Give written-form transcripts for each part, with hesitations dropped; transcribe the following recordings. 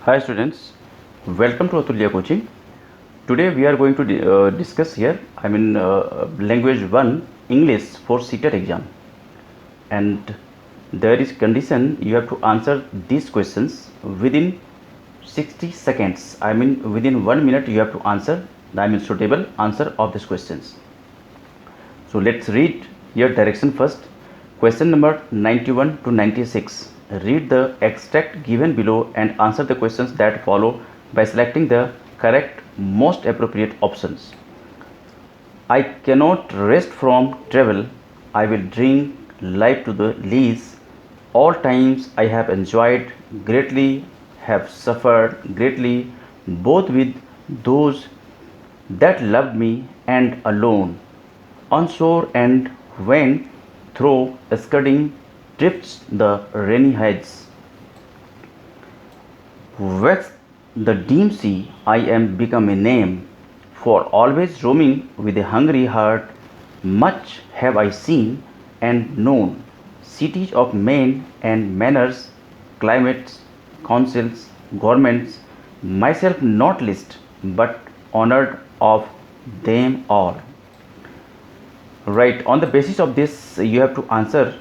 Hi students, welcome to Atulya Coaching. Today we are going to discuss here, language 1 English for CTET exam, and there is condition you have to answer these questions within 60 seconds. Within 1 minute you have to answer suitable answer of these questions. So let's read your direction first. Question number 91 to 96. Read the extract given below and answer the questions that follow by selecting the correct most appropriate options. I cannot rest from travel. I will drink life to the lees. All times I have enjoyed greatly, have suffered greatly, both with those that loved me and alone, on shore and when through scudding drifts the rainy heights. Vexed the dim sea, I am become a name, for always roaming with a hungry heart. Much have I seen and known, cities of men and manners, climates, councils, governments, myself not least, but honored of them all. Right, on the basis of this, you have to answer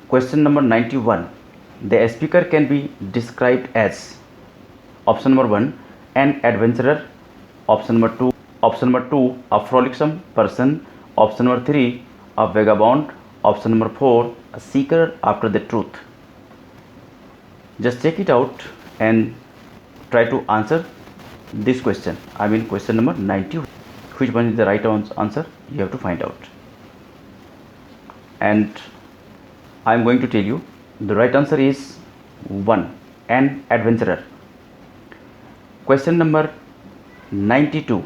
question number 91. The speaker can be described as option number 1, an adventurer, option number 2, a frolicsome person, option number 3, a vagabond, option number 4, a seeker after the truth. Just check it out and try to answer this question. Question number 90. Which one is the right answer? You have to find out. And I am going to tell you the right answer is 1, an adventurer. Question number 92.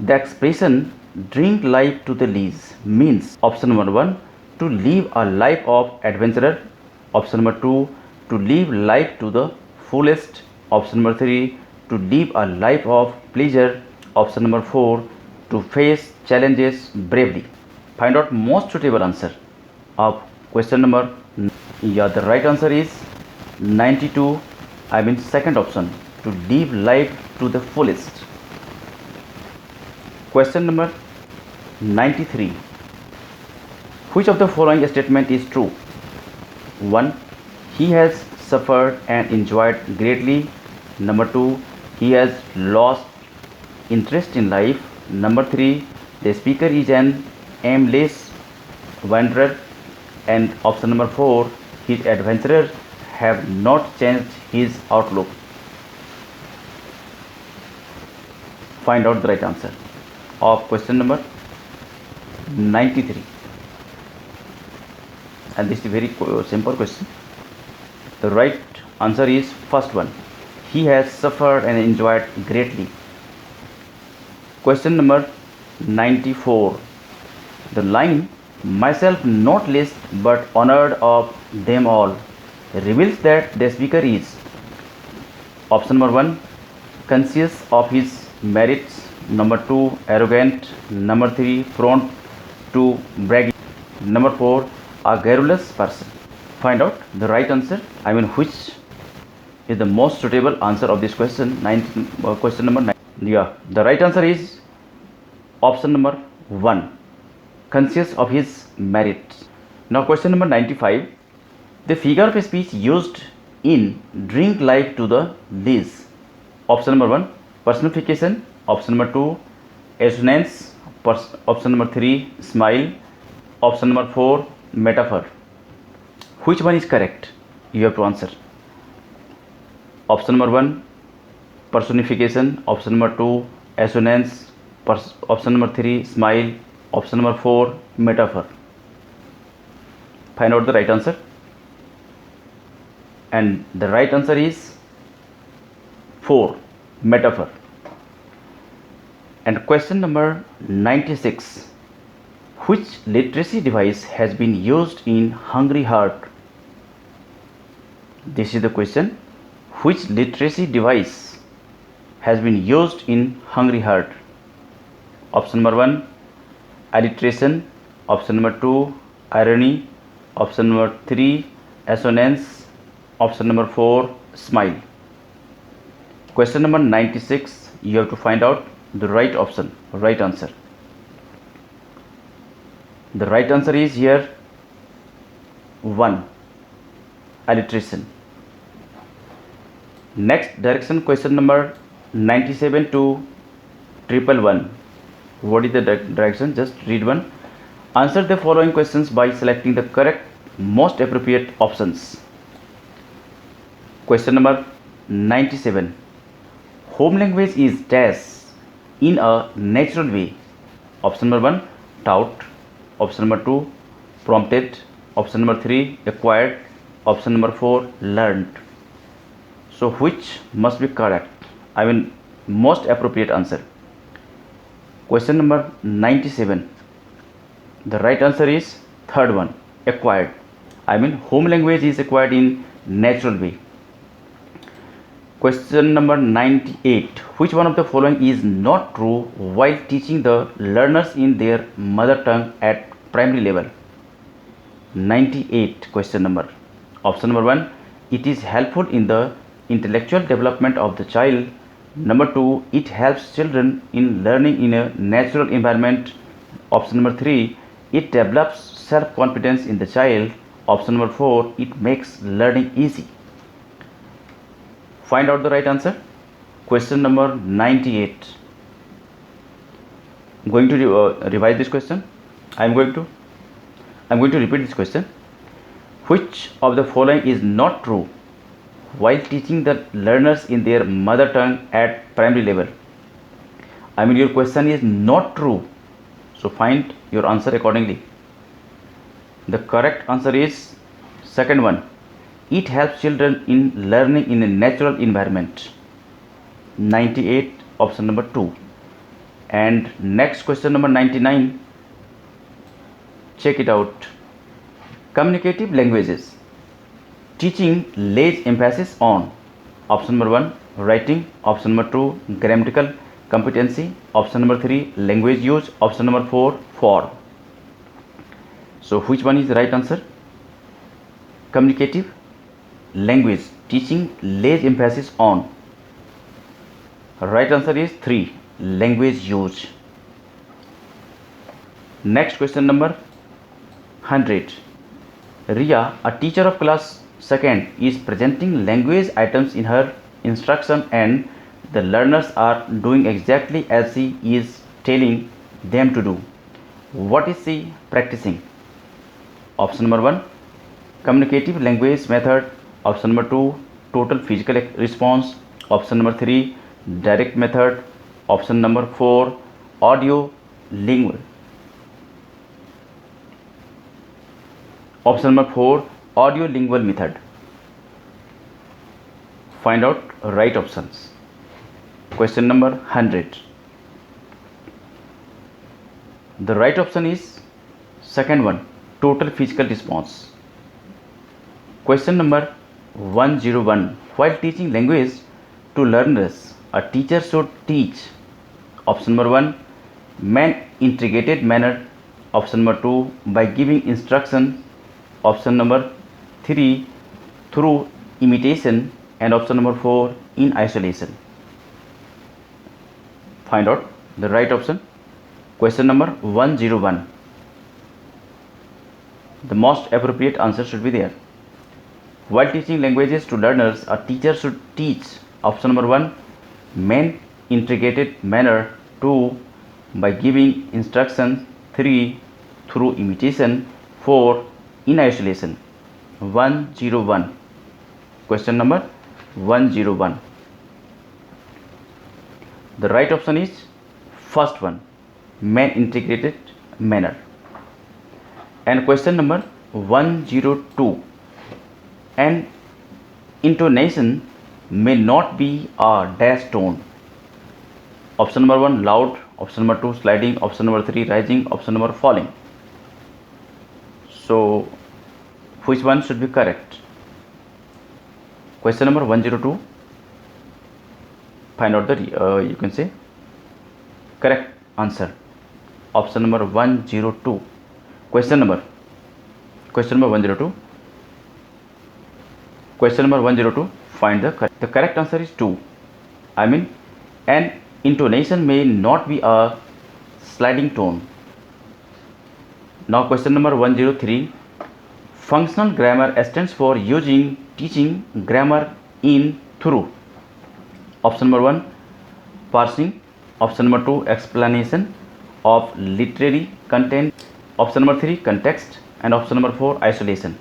The expression drink life to the lees means option number 1, to live a life of adventurer, option number 2, to live life to the fullest, option number 3, to live a life of pleasure, option number 4, to face challenges bravely. Find out most suitable answer of question number. The right answer is 92. Second option, to live life to the fullest. Question number 93. Which of the following statement is true? 1. He has suffered and enjoyed greatly. Number 2. He has lost interest in life. Number 3. The speaker is an aimless wanderer. And option number 4, his adventurers have not changed his outlook. Find out the right answer of question number 93. And this is a very simple question. The right answer is first one. He has suffered and enjoyed greatly. Question number 94. The line myself not least but honored of them all reveals that the speaker is option number 1, conscious of his merits, number 2, arrogant, number 3, prone to bragging, number 4, a garrulous person. Find out the right answer. Which is the most suitable answer of this question? Question number 9. The right answer is option number 1, conscious of his merits. Now question number 95. The figure of speech used in drink life to the lees. Option number 1, personification, option number 2, assonance, option number 3, smile, option number 4, metaphor. Which one is correct? You have to answer. Option number 1, personification, option number 2, assonance, option number 3, smile, option number 4, metaphor. Find out the right answer. And the right answer is 4, metaphor. And question number 96. Which literacy device has been used in Hungry Heart? This is the question. Which literacy device has been used in Hungry Heart? Option number 1, alliteration, option number 2, irony, option number 3, assonance, option number 4, smile. Question number 96, you have to find out the right option, right answer. The right answer is here 1, alliteration. Next direction, question number 97 to 111. What is the direction? Just read one. Answer the following questions by selecting the correct, most appropriate options. Question number 97. Home language is dash in a natural way. Option number 1, taught. Option number 2, prompted. Option number 3, acquired. Option number 4, learned. So which must be correct? I mean most appropriate answer. Question number 97. The right answer is third one, acquired. I mean home language is acquired in natural way. Question number 98. Which one of the following is not true while teaching the learners in their mother tongue at primary level? 98 question number. Option number 1, it is helpful in the intellectual development of the child. Number 2, it helps children in learning in a natural environment. Option number 3, it develops self-confidence in the child. Option number 4, it makes learning easy. Find out the right answer. Question number 98. I'm going to revise this question. I'm going to repeat this question. Which of the following is not true while teaching the learners in their mother tongue at primary level? I mean your question is not true. So find your answer accordingly. The correct answer is second one. It helps children in learning in a natural environment. 98, option number 2. And next question number 99. Check it out. Communicative languages. Teaching lays emphasis on option number 1, writing. Option number 2, grammatical competency. Option number 3, language use. Option number 4, form. So which one is the right answer? Communicative language teaching lays emphasis on. Right answer is 3, language use. Next question number 100. Ria, a teacher of class 2nd, is presenting language items in her instruction and the learners are doing exactly as she is telling them to do. What is she practicing? Option number 1, communicative language method. Option number 2, total physical response. Option number 3, direct method. Option number 4, audio lingual. Option number 4, audio lingual method. Find out right options. Question number 100. The right option is second one, total physical response. Question number 101. While teaching language to learners, a teacher should teach. Option number 1, integrated manner. Option number 2, by giving instruction. Option number 3, through imitation. And option number 4, in isolation. Find out the right option. Question number 101. The most appropriate answer should be there. While teaching languages to learners, a teacher should teach. Option number 1, integrated manner. 2, by giving instructions. 3, through imitation. 4, in isolation. 101. Question number 101. The right option is first one, integrated manner. And question number 102. An intonation may not be a dash tone. Option number 1, loud. Option number 2, sliding. Option number 3, rising. Option number falling. So which one should be correct? Question number 102. Find out the you can say correct answer. Option number 102. Question number 102. Question number 102. Find the correct answer is 2. I mean, an intonation may not be a sliding tone. Now question number 103. Functional grammar stands for using, teaching grammar in, through. Option number 1, parsing. Option number 2, explanation of literary content. Option number 3, context. And option number 4, isolation.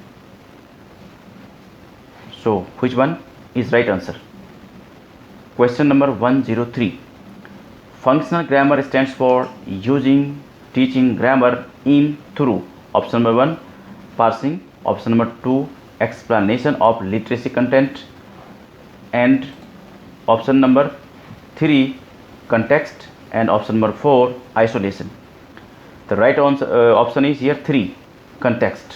So which one is right answer? Question number 103. Functional grammar stands for using, teaching grammar in, through. Option number 1, parsing. Option number 2, explanation of literacy content. And option number 3, context. And option number 4, isolation. The right option is here 3, context.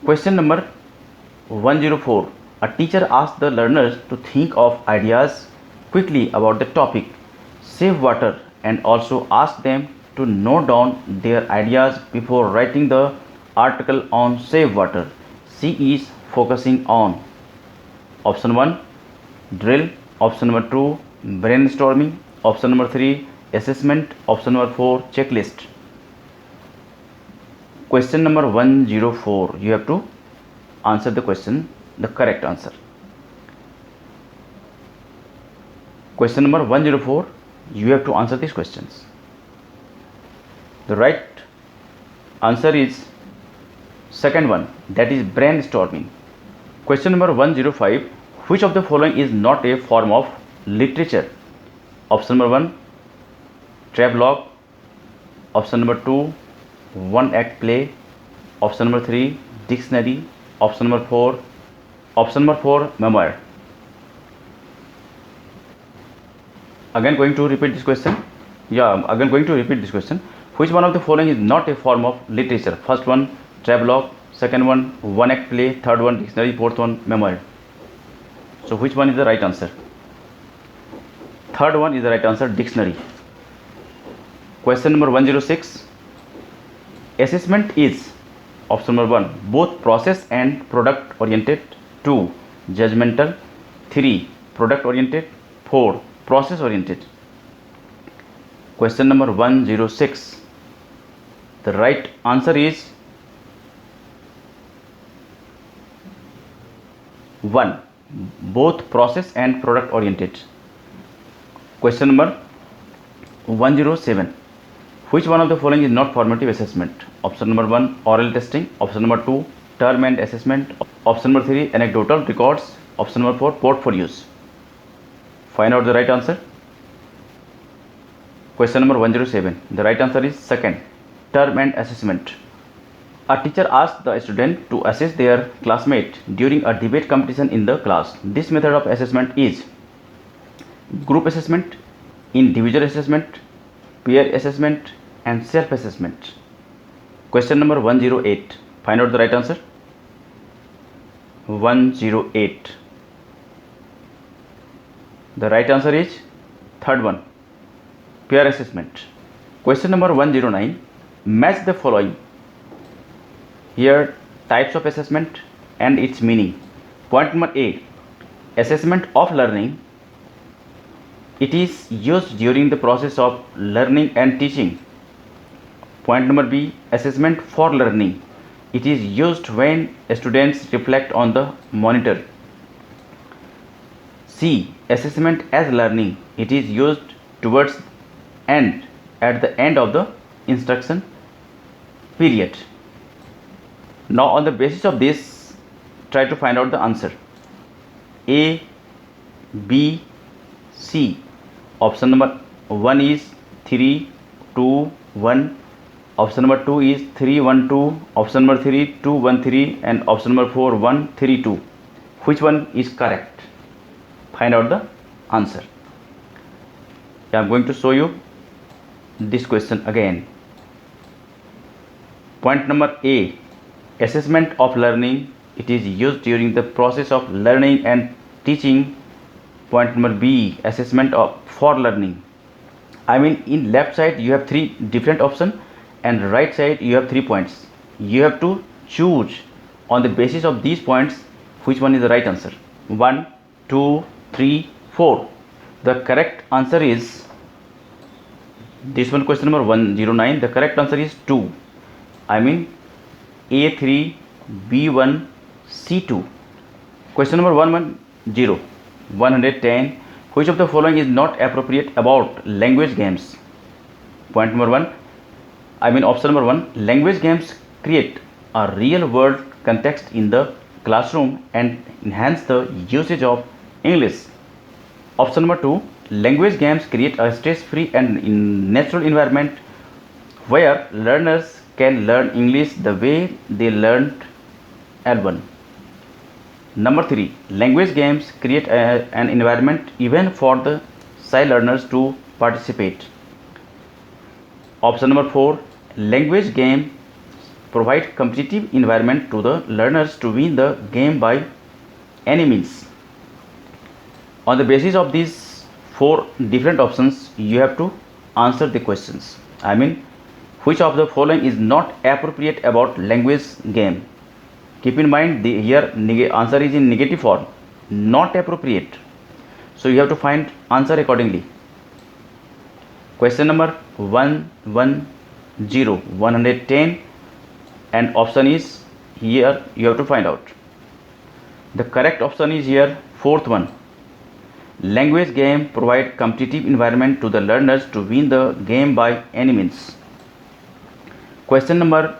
Question number 104. A teacher asked the learners to think of ideas quickly about the topic save water and also asked them to note down their ideas before writing the article on save water. She is focusing on option 1, drill. Option number 2, brainstorming. Option number 3, assessment. Option number 4, checklist. Question number 104. You have to answer the question, the correct answer. Question number 104. You have to answer these questions. The right answer is second one, that is brainstorming. Question number 105. Which of the following is not a form of literature? Option number 1, travelogue. Option number 2, one act play. Option number 3, dictionary. Option number 4, memoir. Again going to repeat this question. Which one of the following is not a form of literature? First one, travelogue. Second one, one act play. Third one, dictionary. Fourth one, memoir. So which one is the right answer? Third one is the right answer, dictionary. Question number 106. Assessment is option number 1, both process and product oriented. 2, judgmental. 3, product oriented. 4, process oriented. Question number 106. The right answer is 1, both process and product oriented. Question number 107. Which one of the following is not formative assessment? Option number 1, oral testing. Option number 2, term and assessment. Option number 3, anecdotal records. Option number 4, portfolios. Find out the right answer. Question number 107. The right answer is second, term and assessment. A teacher asked the student to assess their classmate during a debate competition in the class. This method of assessment is group assessment, individual assessment, peer assessment, and self-assessment. Question number 108. Find out the right answer. 108. The right answer is third one, peer assessment. Question number 109. Match the following. Here types of assessment and its meaning. Point number A, assessment of learning. It is used during the process of learning and teaching. Point number B, assessment for learning. It is used when students reflect on the monitor. C, assessment as learning. It is used towards and at the end of the instruction period. Now on the basis of this, try to find out the answer. A, B, C. Option number 1 is 3, 2, 1. Option number 2 is 3, 1, 2. Option number 3, 2, 1, 3. And option number 4, 1, 3, 2. Which one is correct? Find out the answer. I am going to show you this question again. Point number A, assessment of learning. It is used during the process of learning and teaching. Point number B, assessment of for learning. I mean, in left side you have 3 different options and right side you have 3 points. You have to choose on the basis of these points which one is the right answer. 1, 2, 3, 4. The correct answer is this one, question number 109. The correct answer is 2. I mean A3, B1, C2. Question number 110. 110. Which of the following is not appropriate about language games? Point number 1. I mean option number 1. Language games create a real world context in the classroom and enhance the usage of English. Option number 2. Language games create a stress-free and natural environment where learners can learn English the way they learned L1. Number 3. Language games create an environment even for the shy learners to participate. Option number 4. Language games provide competitive environment to the learners to win the game by any means. On the basis of these 4 different options, you have to answer the questions. I mean, which of the following is not appropriate about language game? Keep in mind here answer is in negative form, not appropriate. So you have to find answer accordingly. Question number 110, 110, and option is here you have to find out. The correct option is here, fourth one. Language game provide competitive environment to the learners to win the game by any means. Question number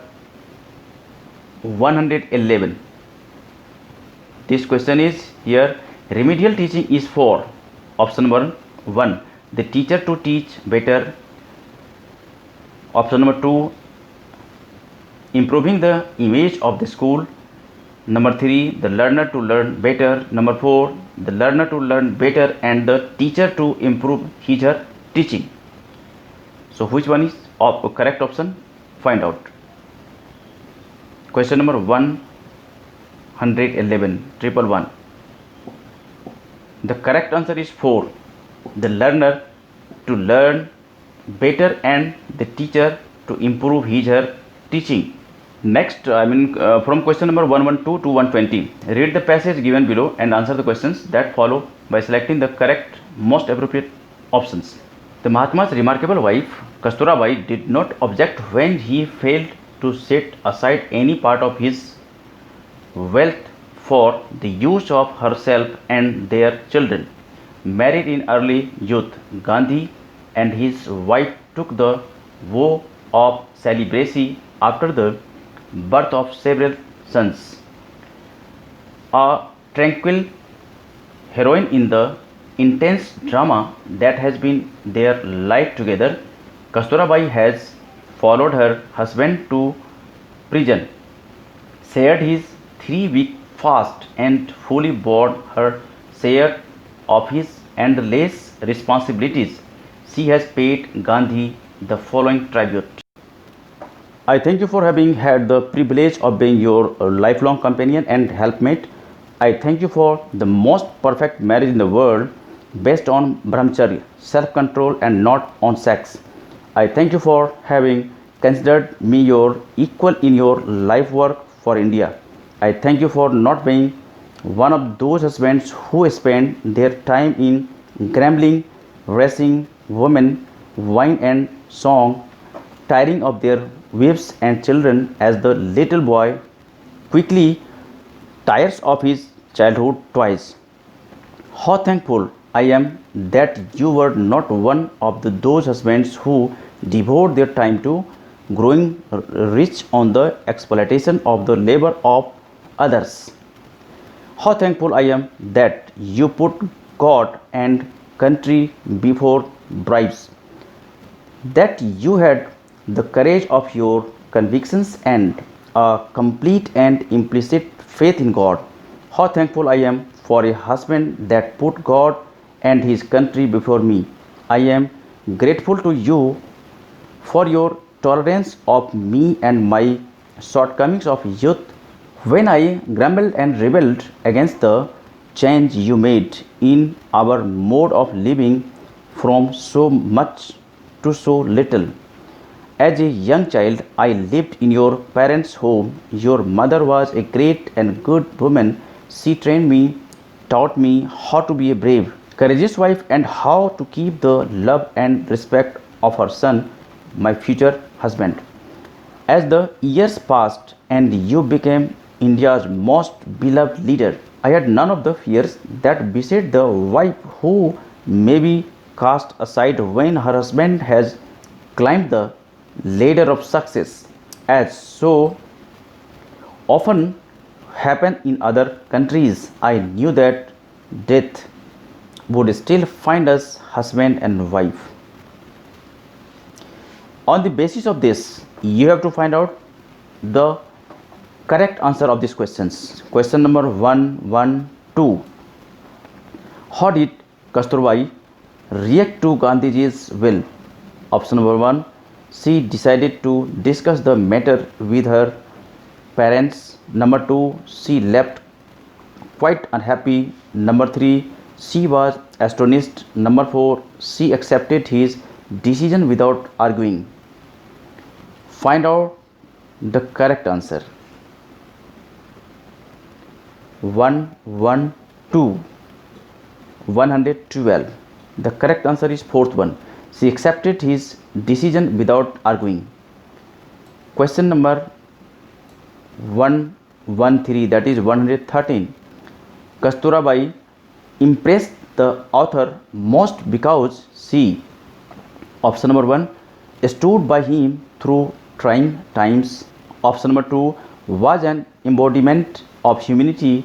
111. This question is here, remedial teaching is for option number 1, the teacher to teach better. Option number 2, improving the image of the school. Number 3, the learner to learn better. Number 4, the learner to learn better and the teacher to improve his her teaching. So which one is correct option? Find out. Question number 111, 111. The correct answer is 4, the learner to learn better and the teacher to improve his her teaching. Next, from question number 112 to 120, read the passage given below and answer the questions that follow by selecting the correct, most appropriate options. The Mahatma's remarkable wife, Kasturabai, did not object when he failed to set aside any part of his wealth for the use of herself and their children. Married in early youth, Gandhi and his wife took the vow of celibacy after the birth of several sons. A tranquil heroine in the intense drama that has been their life together, Kasturabai has followed her husband to prison, shared his 3-week fast and fully bore her share of his endless responsibilities. She has paid Gandhi the following tribute. I thank you for having had the privilege of being your lifelong companion and helpmate. I thank you for the most perfect marriage in the world based on brahmacharya, self-control and not on sex. I thank you for having considered me your equal in your life work for India. I thank you for not being one of those husbands who spend their time in grumbling, racing women, wine and song, tiring of their wives and children as the little boy quickly tires of his childhood toys. How thankful I am that you were not one of those husbands who devote their time to growing rich on the exploitation of the labor of others. How thankful I am that you put God and country before bribes, that you had the courage of your convictions and a complete and implicit faith in God. How thankful I am for a husband that put God and his country before me. I am grateful to you for your tolerance of me and my shortcomings of youth when I grumbled and rebelled against the change you made in our mode of living from so much to so little. As a young child, I lived in your parents' home. Your mother was a great and good woman. She trained me taught me how to be a brave, courageous wife and how to keep the love and respect of her son, my future husband. As the years passed and you became India's most beloved leader, I had none of the fears that beset the wife who may be cast aside when her husband has climbed the ladder of success, as so often happen in other countries. I knew that death would still find us husband and wife. On the basis of this, you have to find out the correct answer of these questions. Question number 112. How did Kasturbai react to Gandhiji's will? Option number 1. She decided to discuss the matter with her parents. Number 2. She left quite unhappy. Number 3. She was astonished. Number 4. She accepted his decision without arguing. Find out the correct answer. 112. 112. The correct answer is fourth one. She accepted his decision without arguing. Question number 113, that is 113. Kasturabai impressed the author most because she, option number 1, stood by him through trying times. Option number 2, was an embodiment of humanity.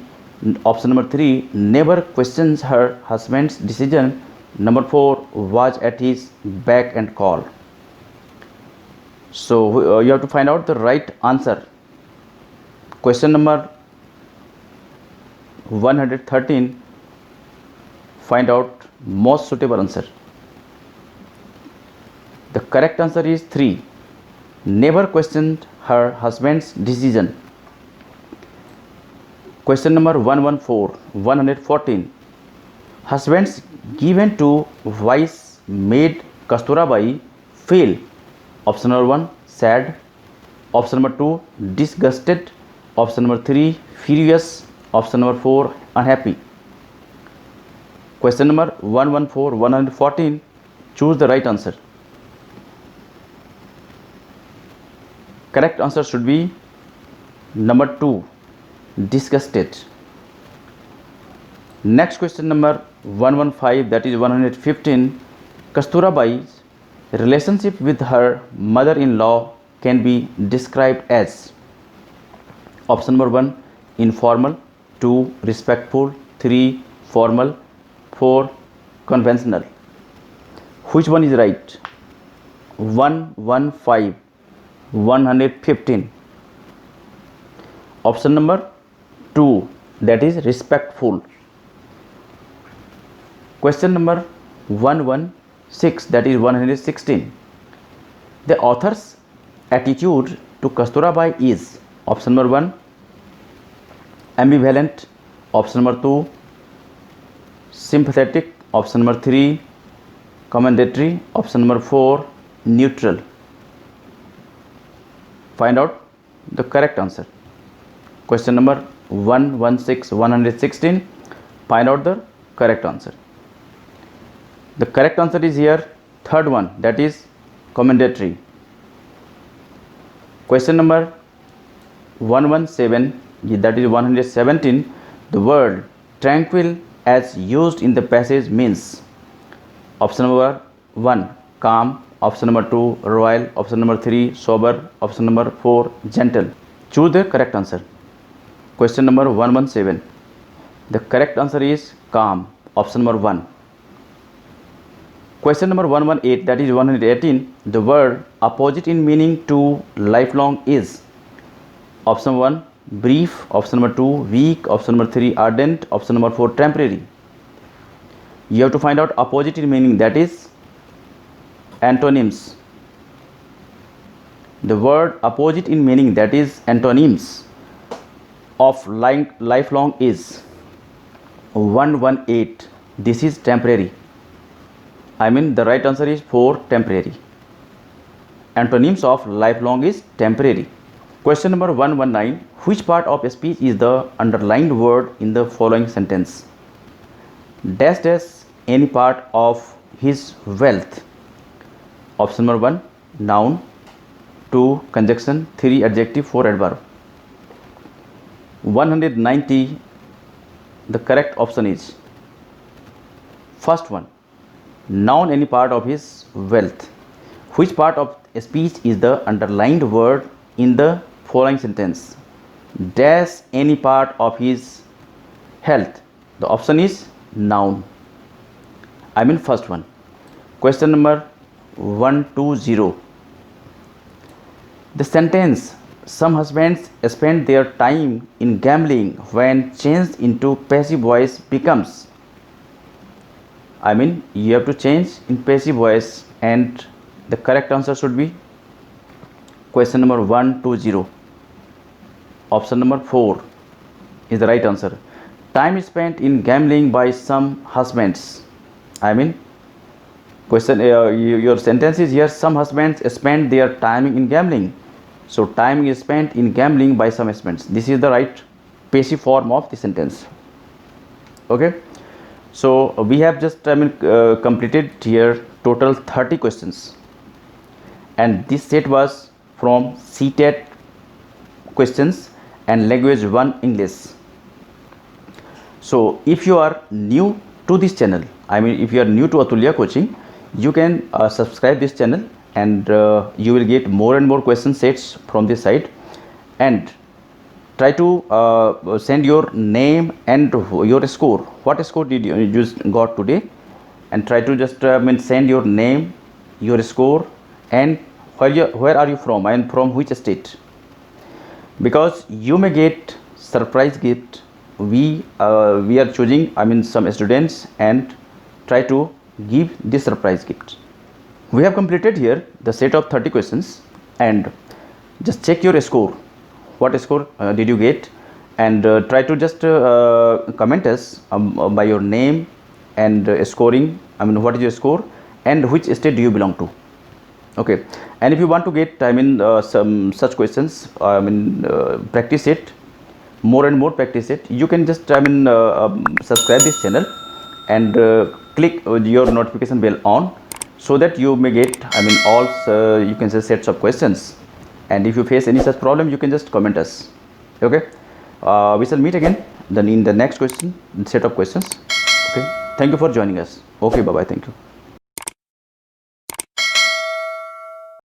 Option number 3, never questions her husband's decision. Number 4, was at his beck and call. So you have to find out the right answer. Question number 113, find out most suitable answer. The correct answer is 3. Never questioned her husband's decision. Question number 114. Husbands given to wives made Kasturabai feel. Option number 1, sad. Option number 2, disgusted. Option number 3, furious. Option number 4, unhappy. Question number 114. Choose the right answer. Correct answer should be number 2, disgusted. Next question number 115, that is 115. Kasturabai's relationship with her mother-in-law can be described as. Option number 1, informal. 2, respectful. 3, formal. 4, conventional. Which one is right? 115. 115. Option number 2, that is respectful. Question number 116, that is 116. The author's attitude to Kasturabai is. Option number 1, ambivalent. Option number 2, sympathetic. Option number 3, commendatory. Option number 4, neutral. Find out the correct answer. Question number 116. Find out the correct answer. The correct answer is here, third one, that is commendatory. Question number 117, that is 117. The word tranquil as used in the passage means. Option number 1, calm. Option number 2, royal. Option number 3, sober. Option number 4, gentle. Choose the correct answer. Question number 117. The correct answer is calm. Option number 1. Question number 118, that is 118. The word opposite in meaning to lifelong is. Option 1, brief. Option number 2, weak. Option number 3, ardent. Option number 4, temporary. You have to find out opposite in meaning, that is antonyms. The word opposite in meaning, that is antonyms of lifelong is. 118. This is temporary. I mean the right answer is 4, temporary. Antonyms of lifelong is temporary. Question number 119. Which part of a speech is the underlined word in the following sentence? dash dash any part of his wealth. Option number 1 noun, 2 conjunction, 3 adjective, 4 adverb. 190, the correct option is first one, noun any part of his wealth. Which part of a speech is the underlined word in the following sentence? Dash any part of his health. The option is noun. I mean first one. Question number 120. The sentence some husbands spend their time in gambling when changed into passive voice becomes. I mean you have to change in passive voice, and the correct answer should be question number 120. Option number 4 is the right answer. Time spent in gambling by some husbands. I mean question your sentence is here, some husbands spend their time in gambling. So time is spent in gambling by some husbands. This is the right passive form of the sentence. Okay, so we have just completed here total 30 questions, and this set was from CTET questions and language 1 English. So if you are new to this channel, I mean if you are new to Atulya coaching, you can subscribe this channel, and you will get more and more question sets from this site. And try to send your name and your score. What score did you just got today? And try to just send your name, your score, and where are you from and from which state, because you may get surprise gift. We are choosing some students and try to give this surprise gift. We have completed here the set of 30 questions, and just check your score. What score did you get? And try to just comment us by your name and scoring. What is your score and which state do you belong to? Okay, and if you want to get some such questions, practice it, more and more practice it, you can just subscribe this channel and click your notification bell on, so that you may get all you can say sets of questions. And if you face any such problem, you can just comment us. Okay, we shall meet again then in the next question set of questions. Okay, thank you for joining us. Okay, bye bye, thank you.